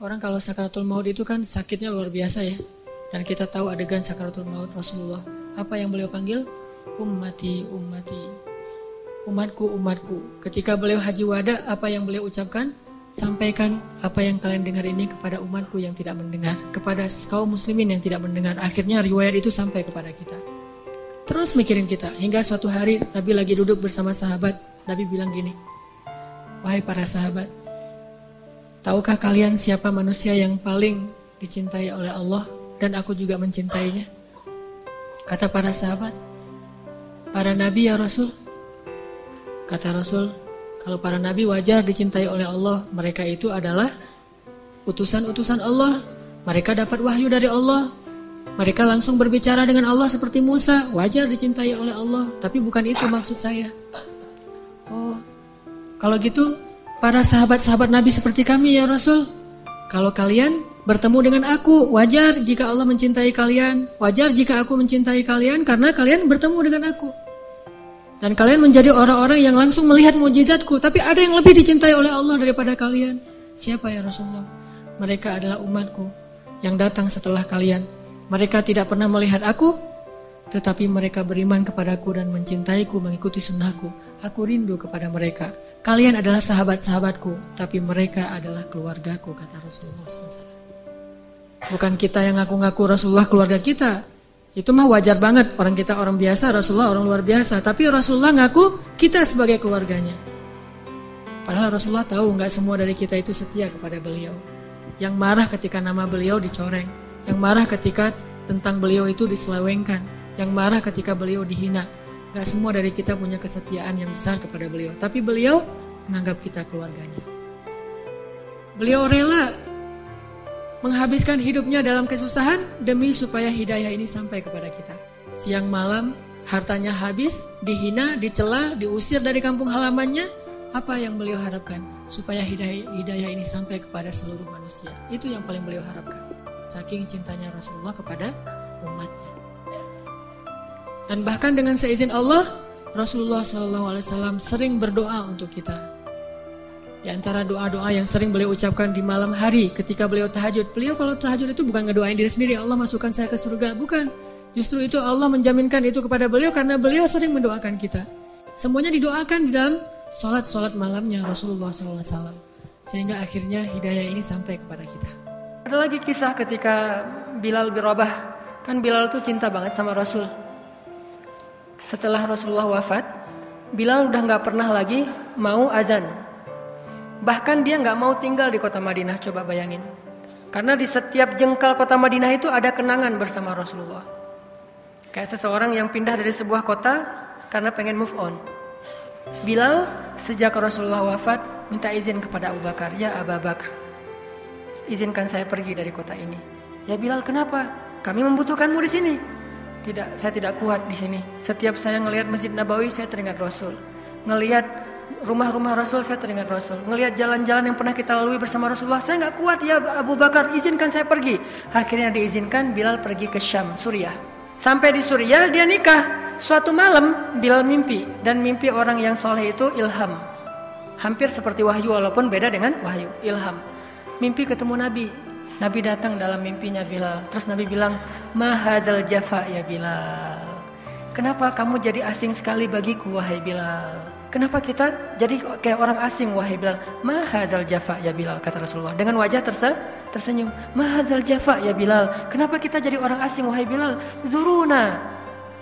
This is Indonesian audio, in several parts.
Orang kalau sakaratul maut itu kan sakitnya luar biasa ya. Dan kita tahu adegan sakaratul maut Rasulullah. Apa yang beliau panggil? Ummati, ummati. Umatku, umatku. Ketika beliau haji wada, apa yang beliau ucapkan? Sampaikan apa yang kalian dengar ini kepada umatku yang tidak mendengar. Kepada kaum muslimin yang tidak mendengar. Akhirnya riwayat itu sampai kepada kita. Terus mikirin kita. Hingga suatu hari Nabi lagi duduk bersama sahabat. Nabi bilang gini. Wahai para sahabat. Tahukah kalian siapa manusia yang paling dicintai oleh Allah dan aku juga mencintainya? Kata para sahabat, para nabi ya Rasul. Kata Rasul, kalau para nabi wajar dicintai oleh Allah, mereka itu adalah utusan-utusan Allah. Mereka dapat wahyu dari Allah. Mereka langsung berbicara dengan Allah seperti Musa, wajar dicintai oleh Allah. Tapi bukan itu maksud saya. Oh, kalau gitu para sahabat-sahabat Nabi seperti kami ya Rasul. Kalau kalian bertemu dengan aku, wajar jika Allah mencintai kalian. Wajar jika aku mencintai kalian karena kalian bertemu dengan aku. Dan kalian menjadi orang-orang yang langsung melihat mukjizatku. Tapi ada yang lebih dicintai oleh Allah daripada kalian. Siapa ya Rasulullah? Mereka adalah umatku yang datang setelah kalian. Mereka tidak pernah melihat aku, tetapi mereka beriman kepadaku dan mencintaiku, mengikuti sunnahku. Aku rindu kepada mereka. Kalian adalah sahabat-sahabatku, tapi mereka adalah keluargaku, kata Rasulullah SAW. Bukan kita yang ngaku-ngaku Rasulullah keluarga kita. Itu mah wajar banget, orang kita orang biasa, Rasulullah orang luar biasa. Tapi Rasulullah ngaku kita sebagai keluarganya. Padahal Rasulullah tahu gak semua dari kita itu setia kepada beliau. Yang marah ketika nama beliau dicoreng. Yang marah ketika tentang beliau itu diselewengkan. Yang marah ketika beliau dihina. Gak semua dari kita punya kesetiaan yang besar kepada beliau. Tapi beliau menganggap kita keluarganya. Beliau rela menghabiskan hidupnya dalam kesusahan demi supaya hidayah ini sampai kepada kita. Siang malam hartanya habis, dihina, dicela, diusir dari kampung halamannya. Apa yang beliau harapkan? Supaya hidayah ini sampai kepada seluruh manusia. Itu yang paling beliau harapkan. Saking cintanya Rasulullah kepada umatnya. Dan bahkan dengan seizin Allah, Rasulullah SAW sering berdoa untuk kita. Di antara doa-doa yang sering beliau ucapkan di malam hari ketika beliau tahajud. Beliau kalau tahajud itu bukan ngedoain diri sendiri, Allah masukkan saya ke surga. Bukan. Justru itu Allah menjaminkan itu kepada beliau karena beliau sering mendoakan kita. Semuanya didoakan di dalam sholat malamnya Rasulullah SAW. Sehingga akhirnya hidayah ini sampai kepada kita. Ada lagi kisah ketika Bilal bin Rabah. Kan Bilal tuh cinta banget sama Rasul. Setelah Rasulullah wafat, Bilal udah gak pernah lagi mau azan. Bahkan dia gak mau tinggal di kota Madinah, coba bayangin. Karena di setiap jengkal kota Madinah itu ada kenangan bersama Rasulullah. Kayak seseorang yang pindah dari sebuah kota karena pengen move on. Bilal sejak Rasulullah wafat minta izin kepada Abu Bakar. Ya Abu Bakar, izinkan saya pergi dari kota ini. Ya Bilal, kenapa? Kami membutuhkanmu di sini. Tidak, saya tidak kuat di sini. Setiap saya ngelihat Masjid Nabawi, saya teringat Rasul. Ngelihat rumah-rumah Rasul, saya teringat Rasul. Ngelihat jalan-jalan yang pernah kita lalui bersama Rasulullah, saya nggak kuat. Ya Abu Bakar, izinkan saya pergi. Akhirnya diizinkan, Bilal pergi ke Syam, Suriah. Sampai di Suriah, dia nikah. Suatu malam, Bilal mimpi. Dan mimpi orang yang soleh itu ilham. Hampir seperti wahyu, walaupun beda dengan wahyu. Ilham. Mimpi ketemu Nabi. Nabi datang dalam mimpinya Bilal. Terus Nabi bilang, ma hadzal jafa ya Bilal. Kenapa kamu jadi asing sekali bagiku wahai Bilal? Kenapa kita jadi kayak orang asing wahai Bilal? Ma hadzal jafa ya Bilal, kata Rasulullah. Dengan wajah tersenyum. Ma hadzal jafa ya Bilal. Kenapa kita jadi orang asing wahai Bilal? Zuruna.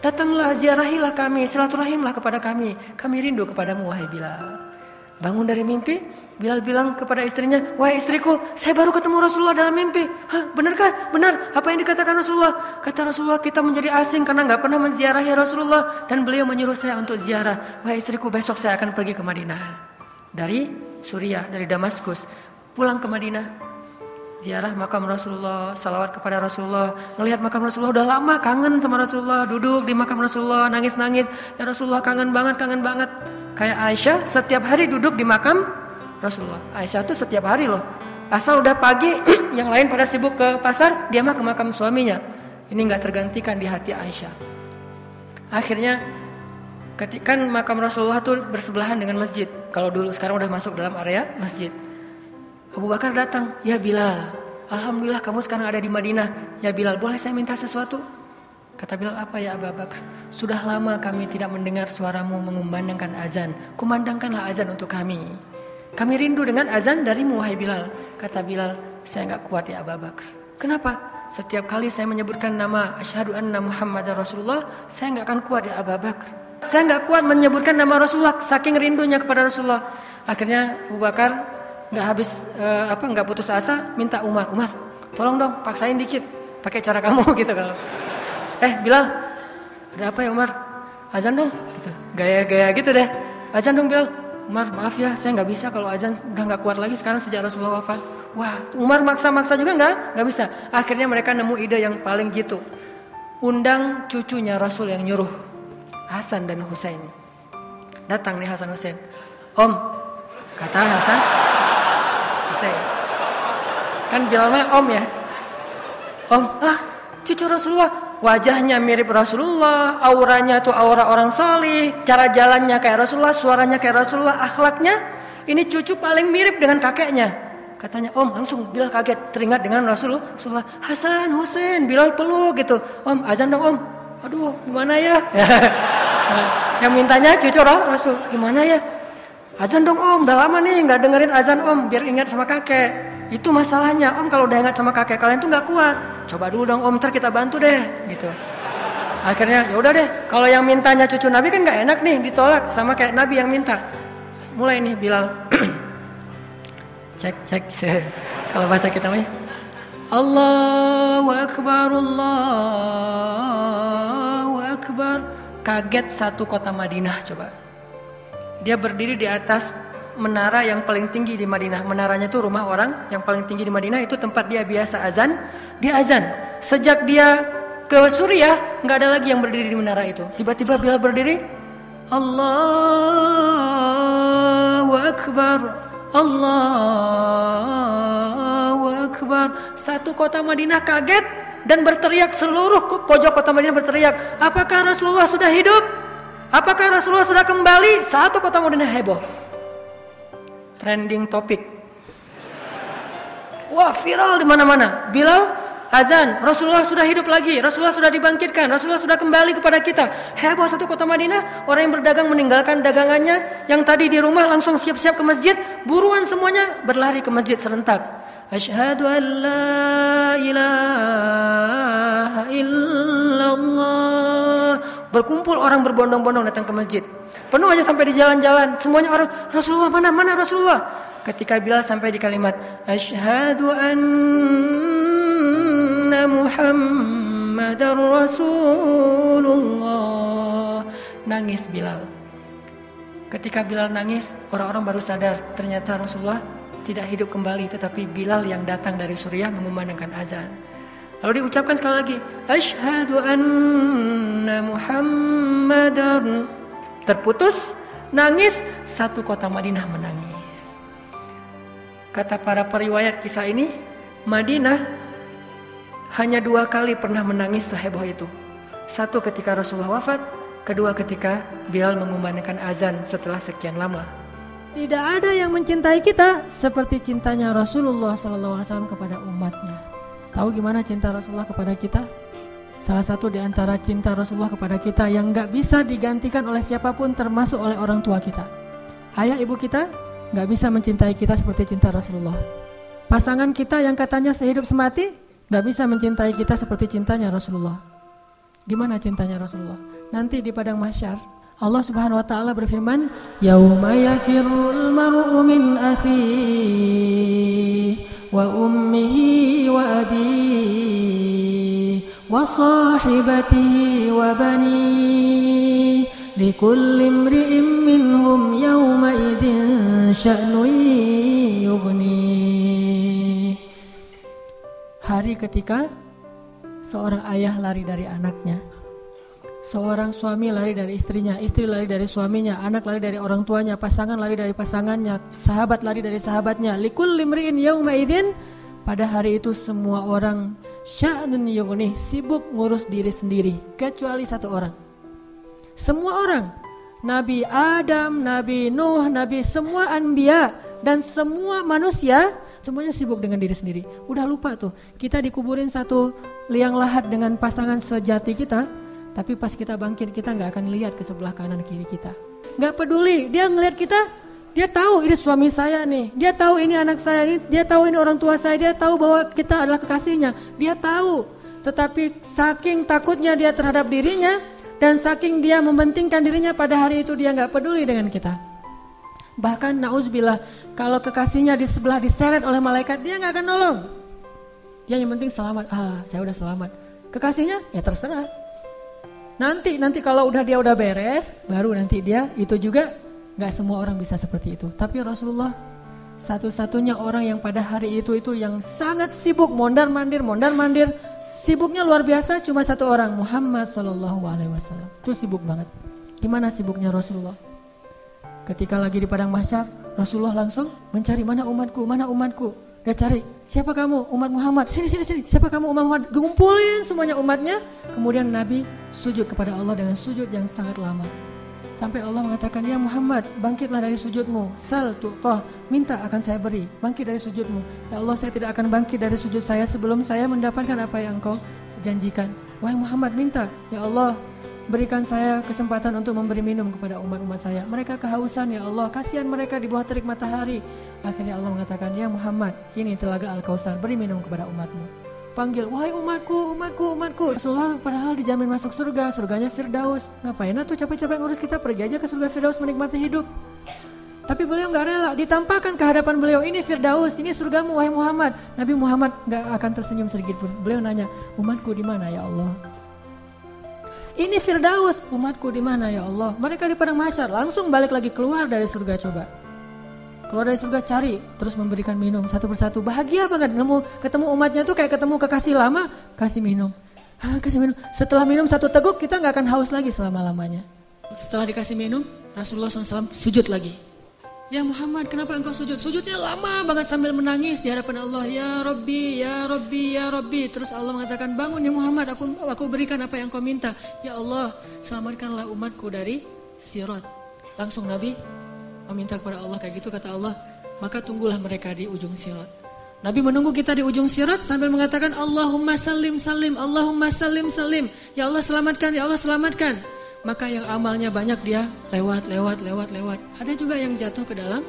Datanglah, ziarahilah kami, silaturahimlah kepada kami. Kami rindu kepadamu wahai Bilal. Bangun dari mimpi, Bilal bilang kepada istrinya, wahai istriku, saya baru ketemu Rasulullah dalam mimpi. Hah, benarkah? Benar, apa yang dikatakan Rasulullah? Kata Rasulullah, kita menjadi asing karena gak pernah menziarahi Rasulullah. Dan beliau menyuruh saya untuk ziarah. Wahai istriku, besok saya akan pergi ke Madinah. Dari Suriah, dari Damaskus, pulang ke Madinah. Ziarah makam Rasulullah, salawat kepada Rasulullah. Melihat makam Rasulullah, udah lama kangen sama Rasulullah. Duduk di makam Rasulullah, nangis-nangis. Ya Rasulullah, kangen banget. Kayak Aisyah setiap hari duduk di makam Rasulullah. Aisyah tuh setiap hari loh. Asal udah pagi, yang lain pada sibuk ke pasar, dia mah ke makam suaminya. Ini gak tergantikan di hati Aisyah. Akhirnya, ketika makam Rasulullah tuh bersebelahan dengan masjid. Kalau dulu, sekarang udah masuk dalam area masjid. Abu Bakar datang, ya Bilal, alhamdulillah kamu sekarang ada di Madinah. Ya Bilal, boleh saya minta sesuatu? Kata Bilal, apa ya Abu Bakar? Sudah lama kami tidak mendengar suaramu mengumandangkan azan. Kumandangkanlah azan untuk kami. Kami rindu dengan azan darimu, wahai Bilal. Kata Bilal, saya enggak kuat ya Abu Bakar. Kenapa? Setiap kali saya menyebutkan nama asyhadu anna Muhammadar Rasulullah, saya enggak akan kuat ya Abu Bakar. Saya enggak kuat menyebutkan nama Rasulullah, saking rindunya kepada Rasulullah. Akhirnya Abu Bakar enggak putus asa, minta Umar, tolong dong paksain dikit, pakai cara kamu gitu kalau. Bilal, ada apa ya Umar? Azan dong, gitu. Gaya-gaya gitu deh. Azan dong Bilal. Umar, maaf ya, saya nggak bisa kalau azan udah nggak kuat lagi sekarang sejak Rasulullah wafat. Wah, Umar maksa-maksa juga nggak bisa. Akhirnya mereka nemu ide yang paling jitu. Undang cucunya Rasul yang nyuruh, Hasan dan Husain. Datang nih Hasan Husain. Om, kata Hasan, Husain. Kan Bilal mah om ya. Om, cucu Rasulullah. Wajahnya mirip Rasulullah, auranya tuh aura orang solih, cara jalannya kayak Rasulullah, suaranya kayak Rasulullah, akhlaknya ini cucu paling mirip dengan kakeknya. Katanya, Om, langsung Bilal kaget, teringat dengan Rasulullah. Hasan, Husain, Bilal peluk gitu. Om, azan dong Om. Aduh, gimana ya? Yang mintanya cucu Rasul, gimana ya? Azan dong Om, udah lama nih nggak dengerin azan Om, biar ingat sama kakek. Itu masalahnya Om, kalau udah ingat sama kakek kalian tuh nggak kuat. Coba dulu dong Om, ntar kita bantu deh, gitu. Akhirnya ya udah deh, kalau yang mintanya cucu Nabi kan nggak enak nih, ditolak sama kayak Nabi yang minta. Mulai nih Bilal, cek, kalau bahasa kita mah, Allahu Akbar, Allahu Akbar. Kaget satu kota Madinah coba. Dia berdiri di atas menara yang paling tinggi di Madinah. Menaranya itu rumah orang yang paling tinggi di Madinah, itu tempat dia biasa azan. Dia azan. Sejak dia ke Suriah, nggak ada lagi yang berdiri di menara itu. Tiba-tiba Bilal berdiri, Allahu Akbar, Allahu Akbar. Satu kota Madinah kaget dan berteriak, seluruh pojok kota Madinah berteriak, apakah Rasulullah sudah hidup? Apakah Rasulullah sudah kembali? Satu kota Madinah heboh. Trending topik. Wah, viral di mana-mana. Bilal azan, Rasulullah sudah hidup lagi, Rasulullah sudah dibangkitkan, Rasulullah sudah kembali kepada kita. Heboh satu kota Madinah. Orang yang berdagang meninggalkan dagangannya, yang tadi di rumah langsung siap-siap ke masjid. Buruan semuanya berlari ke masjid serentak. Asyhadu an la ilaha illallah. Berkumpul orang berbondong-bondong datang ke masjid. Penuh aja sampai di jalan-jalan. Semuanya orang, Rasulullah mana Rasulullah. Ketika Bilal sampai di kalimat asyhadu anna Muhammadar Rasulullah, nangis Bilal. Ketika Bilal nangis, orang-orang baru sadar ternyata Rasulullah tidak hidup kembali, tetapi Bilal yang datang dari Suriah mengumandangkan azan. Lalu diucapkan sekali lagi, asyhadu anna Muhammadar. Terputus, nangis, satu kota Madinah menangis. Kata para periwayat kisah ini, Madinah hanya 2 kali pernah menangis seheboh itu. Satu ketika Rasulullah wafat, kedua ketika Bilal mengumandangkan azan setelah sekian lama. Tidak ada yang mencintai kita seperti cintanya Rasulullah SAW kepada umatnya. Tahu gimana cinta Rasulullah kepada kita? Salah satu di antara cinta Rasulullah kepada kita yang gak bisa digantikan oleh siapapun, termasuk oleh orang tua kita. Ayah ibu kita gak bisa mencintai kita seperti cinta Rasulullah. Pasangan kita yang katanya sehidup semati gak bisa mencintai kita seperti cintanya Rasulullah. Gimana cintanya Rasulullah? Nanti di padang mahsyar Allah Subhanahu wa taala berfirman, "Yauma yafirrul mar'u min akhihi wa ummihi wa abihi wa sahibatihi wa banihi likulli imri'in minhum yawma idzin sya'nun yughni." Hari ketika seorang ayah lari dari anaknya, seorang suami lari dari istrinya, istri lari dari suaminya, anak lari dari orang tuanya, pasangan lari dari pasangannya, sahabat lari dari sahabatnya. Likulli imri'in yawma idzin, pada hari itu semua orang sya'nun yughni, sibuk ngurus diri sendiri, kecuali satu orang. Semua orang, Nabi Adam, Nabi Nuh, Nabi semua anbiya dan semua manusia Semuanya sibuk dengan diri sendiri. Udah lupa tuh, kita dikuburin satu liang lahat dengan pasangan sejati kita, tapi pas kita bangkit kita gak akan lihat ke sebelah kanan kiri kita. Gak peduli, dia ngelihat kita, dia tahu ini suami saya nih, dia tahu ini anak saya, dia tahu ini orang tua saya, dia tahu bahwa kita adalah kekasihnya, dia tahu. Tetapi saking takutnya dia terhadap dirinya, dan saking dia mementingkan dirinya, pada hari itu dia gak peduli dengan kita. Bahkan na'udzubillah, kalau kekasihnya di sebelah diseret oleh malaikat, dia gak akan nolong. Dia yang penting selamat, saya udah selamat. Kekasihnya ya terserah. Nanti kalau dia udah beres, baru nanti dia, itu juga gak semua orang bisa seperti itu. Tapi Rasulullah satu-satunya orang yang pada hari itu yang sangat sibuk, mondar-mandir, sibuknya luar biasa, cuma satu orang, Muhammad SAW. Itu sibuk banget. Gimana sibuknya Rasulullah? Ketika lagi di padang mahsyar, Rasulullah langsung mencari mana umatku. Dia cari, siapa kamu? Umat Muhammad. Sini. Siapa kamu? Umat Muhammad. Kumpulin semuanya umatnya. Kemudian Nabi sujud kepada Allah dengan sujud yang sangat lama. Sampai Allah mengatakan, ya Muhammad, bangkitlah dari sujudmu. Sal tu'tah, minta akan saya beri. Bangkit dari sujudmu. Ya Allah, saya tidak akan bangkit dari sujud saya sebelum saya mendapatkan apa yang engkau janjikan. Wahai Muhammad, minta. Ya Allah, berikan saya kesempatan untuk memberi minum kepada umat-umat saya. Mereka kehausan, ya Allah, kasihan mereka di bawah terik matahari. Akhirnya Allah mengatakan, ya Muhammad, ini telaga Al-Kautsar, beri minum kepada umatmu. Panggil, wahai umatku. Rasulullah padahal dijamin masuk surga, surganya Firdaus. Ngapain tuh capek-capek ngurus, kita pergi aja ke surga Firdaus menikmati hidup. Tapi beliau gak rela, ditampakkan ke hadapan beliau, ini Firdaus, ini surgamu wahai Muhammad. Nabi Muhammad gak akan tersenyum sedikit pun. Beliau nanya, umatku di mana ya Allah? Ini Firdaus, umatku di mana ya Allah? Mereka di padang mahsyar, langsung balik lagi keluar dari surga coba. Keluar dari surga cari, terus memberikan minum satu persatu. Bahagia banget ketemu umatnya tuh kayak ketemu kekasih lama, kasih minum. Kasih minum. Setelah minum satu teguk kita gak akan haus lagi selama-lamanya. Setelah dikasih minum, Rasulullah SAW sujud lagi. Ya Muhammad, kenapa engkau sujud? Sujudnya lama banget sambil menangis di hadapan Allah. Ya Rabbi, ya Rabbi, ya Rabbi. Terus Allah mengatakan, bangun ya Muhammad, aku berikan apa yang kau minta. Ya Allah, selamatkanlah umatku dari sirat. Langsung Nabi meminta kepada Allah kayak gitu, kata Allah, maka tunggulah mereka di ujung sirat. Nabi menunggu kita di ujung sirat sambil mengatakan, Allahumma salim, Allahumma salim. Ya Allah selamatkan, ya Allah selamatkan. Maka yang amalnya banyak dia lewat. Ada juga yang jatuh ke dalam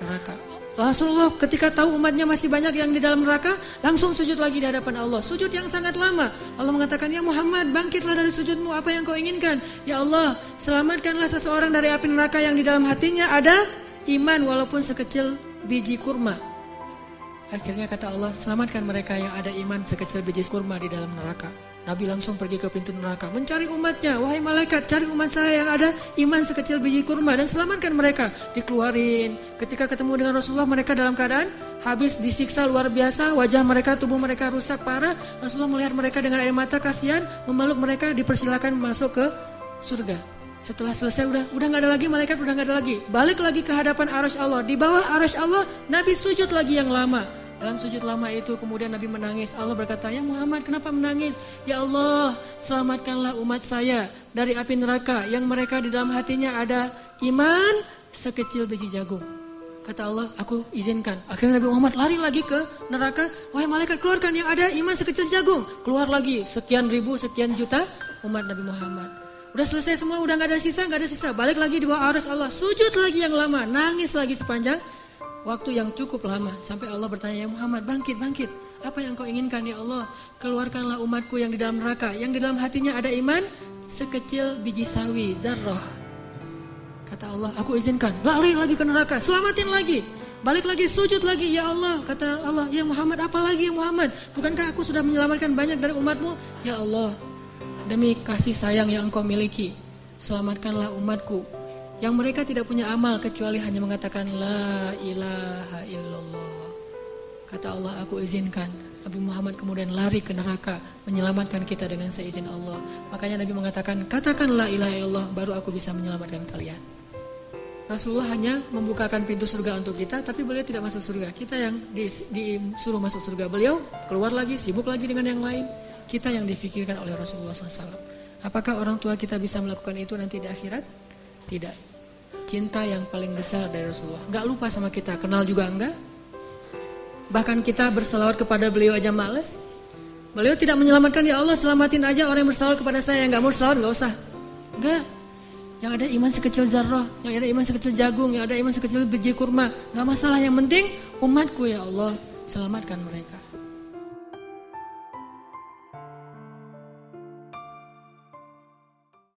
neraka. Rasulullah ketika tahu umatnya masih banyak yang di dalam neraka, langsung sujud lagi di hadapan Allah. Sujud yang sangat lama. Allah mengatakan, ya Muhammad, bangkitlah dari sujudmu, apa yang kau inginkan? Ya Allah, selamatkanlah seseorang dari api neraka yang di dalam hatinya ada iman walaupun sekecil biji kurma. Akhirnya kata Allah, selamatkan mereka yang ada iman sekecil biji kurma di dalam neraka. Nabi langsung pergi ke pintu neraka, mencari umatnya. Wahai malaikat, cari umat saya yang ada iman sekecil biji kurma dan selamatkan mereka. Dikeluarin. Ketika ketemu dengan Rasulullah, mereka dalam keadaan habis disiksa luar biasa. Wajah mereka, tubuh mereka rusak parah. Rasulullah melihat mereka dengan air mata, kasihan, memeluk mereka, dipersilakan masuk ke surga. Setelah selesai udah gak ada lagi malaikat, udah gak ada lagi. Balik lagi ke hadapan arasy Allah. Di bawah arasy Allah, Nabi sujud lagi yang lama. Dalam sujud lama itu kemudian Nabi menangis. Allah berkata, ya Muhammad, kenapa menangis? Ya Allah, selamatkanlah umat saya dari api neraka yang mereka di dalam hatinya ada iman sekecil biji jagung. Kata Allah, aku izinkan. Akhirnya Nabi Muhammad lari lagi ke neraka. Wahai malaikat, keluarkan yang ada iman sekecil jagung. Keluar lagi sekian ribu, sekian juta umat Nabi Muhammad. Udah selesai semua, udah gak ada sisa. Balik lagi di bawah arasy Allah. Sujud lagi yang lama, nangis lagi sepanjang waktu yang cukup lama. Sampai Allah bertanya, ya Muhammad, bangkit. Apa yang kau inginkan ya Allah? Keluarkanlah umatku yang di dalam neraka, yang di dalam hatinya ada iman sekecil biji sawi, zarrah. Kata Allah, aku izinkan. Lari lagi ke neraka, selamatin lagi. Balik lagi, sujud lagi, ya Allah. Kata Allah, ya Muhammad, apa lagi ya Muhammad? Bukankah aku sudah menyelamatkan banyak dari umatmu? Ya Allah, demi kasih sayang yang engkau miliki, selamatkanlah umatku yang mereka tidak punya amal kecuali hanya mengatakan la ilaha illallah. Kata Allah, aku izinkan. Nabi Muhammad kemudian lari ke neraka, menyelamatkan kita dengan seizin Allah. Makanya Nabi mengatakan, katakan la ilaha illallah, baru aku bisa menyelamatkan kalian. Rasulullah hanya membukakan pintu surga untuk kita, tapi beliau tidak masuk surga. Kita yang disuruh masuk surga, beliau keluar lagi, sibuk lagi dengan yang lain. Kita yang difikirkan oleh Rasulullah SAW. Apakah orang tua kita bisa melakukan itu nanti di akhirat? Tidak. Cinta yang paling besar dari Rasulullah. Gak lupa sama kita, kenal juga enggak? Bahkan kita berselawat kepada beliau aja males. Beliau tidak menyelamatkan, ya Allah selamatin aja orang yang berselawat kepada saya. Yang gak mau selawat gak usah. Enggak. Yang ada iman sekecil zarrah, yang ada iman sekecil jagung, yang ada iman sekecil biji kurma, gak masalah. Yang penting umatku ya Allah, selamatkan mereka.